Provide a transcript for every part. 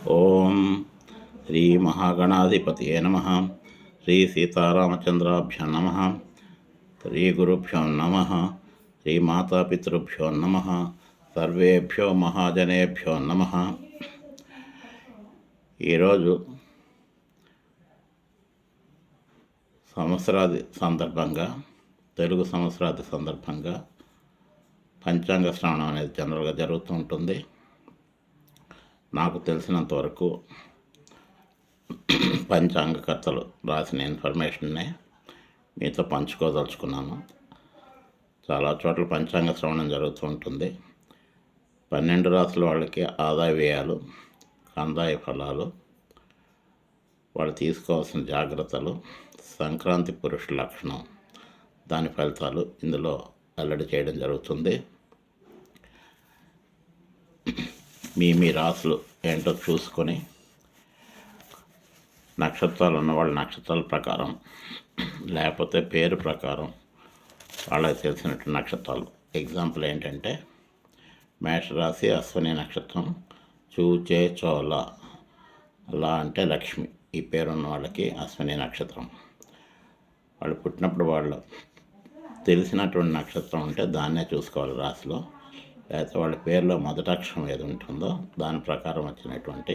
ఓం శ్రీ మహాగణాధిపతయే నమః. శ్రీ సీతారామచంద్రాభ్యో నమః. శ్రీ గురుభ్యో నమః. శ్రీ మాతాపితృభ్యో నమః. సర్వేభ్యో మహాజనేభ్యో నమః. ఈరోజు సంవత్సరాది సందర్భంగా, తెలుగు సంవత్సరాది సందర్భంగా పంచాంగ శ్రవణం అనేది జనరల్గా జరుగుతూ ఉంటుంది. నాకు తెలిసినంతవరకు పంచాంగకర్తలు రాసిన ఇన్ఫర్మేషన్నే మీతో పంచుకోదలుచుకున్నాను. చాలా చోట్ల పంచాంగ శ్రవణం జరుగుతూ ఉంటుంది. 12 రాసుల వాళ్ళకి ఆదాయ వ్యయాలు, కందాయ ఫలాలు, వాళ్ళు తీసుకోవాల్సిన జాగ్రత్తలు, సంక్రాంతి పురుష లక్షణం, దాని ఫలితాలు ఇందులో వెల్లడి చేయడం జరుగుతుంది. మీ రాసులు ఏంటో చూసుకొని, నక్షత్రాలు ఉన్న వాళ్ళ నక్షత్రాల ప్రకారం, లేకపోతే పేరు ప్రకారం వాళ్ళకి తెలిసినట్టు నక్షత్రాలు. ఎగ్జాంపుల్ ఏంటంటే, మేషరాశి అశ్విని నక్షత్రం, చూచే చోళ, అలా అంటే లక్ష్మి, ఈ పేరున్న వాళ్ళకి అశ్విని నక్షత్రం. వాళ్ళు పుట్టినప్పుడు వాళ్ళు తెలిసినటువంటి నక్షత్రం ఉంటే దాన్నే చూసుకోవాలి రాశిలో. లేకపోతే వాళ్ళ పేరులో మొదటి అక్షరం ఏది ఉంటుందో దాని ప్రకారం వచ్చినటువంటి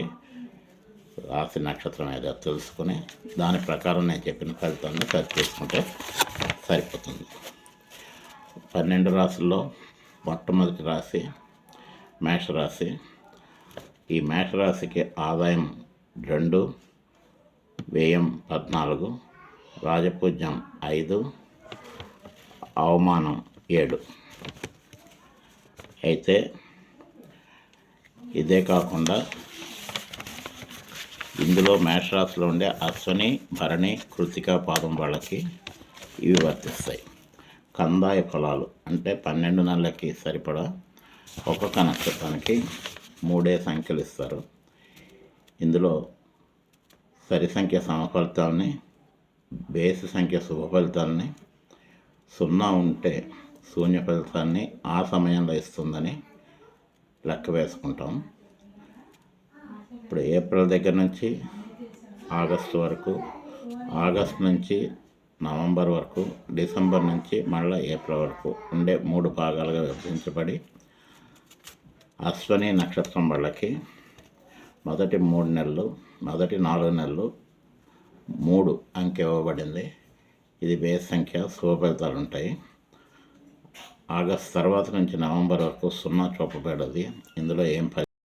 రాశి నక్షత్రం ఏదో తెలుసుకుని దాని ప్రకారం నేను చెప్పిన ఫలితాన్ని సరి చేసుకుంటే సరిపోతుంది. 12 రాశుల్లో మొట్టమొదటి రాశి మేషరాశి. ఈ మేషరాశికి ఆదాయం 2, వ్యయం 14, రాజపూజ్యం 5, అవమానం 7. అయితే ఇదే కాకుండా ఇందులో మేషరాశిలో ఉండే అశ్విని, భరణి, కృతికా పాదం వాళ్ళకి ఇవి వర్తిస్తాయి. కందాయ ఫలాలు అంటే 12 నెలలకి సరిపడా ఒక్కొక్క నక్షత్రానికి 3 సంఖ్యలు ఇస్తారు. ఇందులో సరి సంఖ్య సమఫలితాలని, బేసి సంఖ్య శుభ ఫలితాలని, 0 ఉంటే శూన్య ఫలితాన్ని ఆ సమయంలో ఇస్తుందని లెక్క వేసుకుంటాం. ఇప్పుడు ఏప్రిల్ దగ్గర నుంచి ఆగస్టు వరకు, ఆగస్టు నుంచి నవంబర్ వరకు, డిసెంబర్ నుంచి మళ్ళీ ఏప్రిల్ వరకు ఉండే 3 భాగాలుగా విభజించబడి, అశ్విని నక్షత్రం వాళ్ళకి మొదటి 3 నెలలు, మొదటి 4 నెలలు 3 అంకె ఇవ్వబడింది. ఇది బేస్ సంఖ్య, శుభ ఫలితాలు ఉంటాయి. ఆగస్ట్ తర్వాత నుంచి నవంబర్ వరకు 0 చూపబడ్డది. ఇందులో ఏం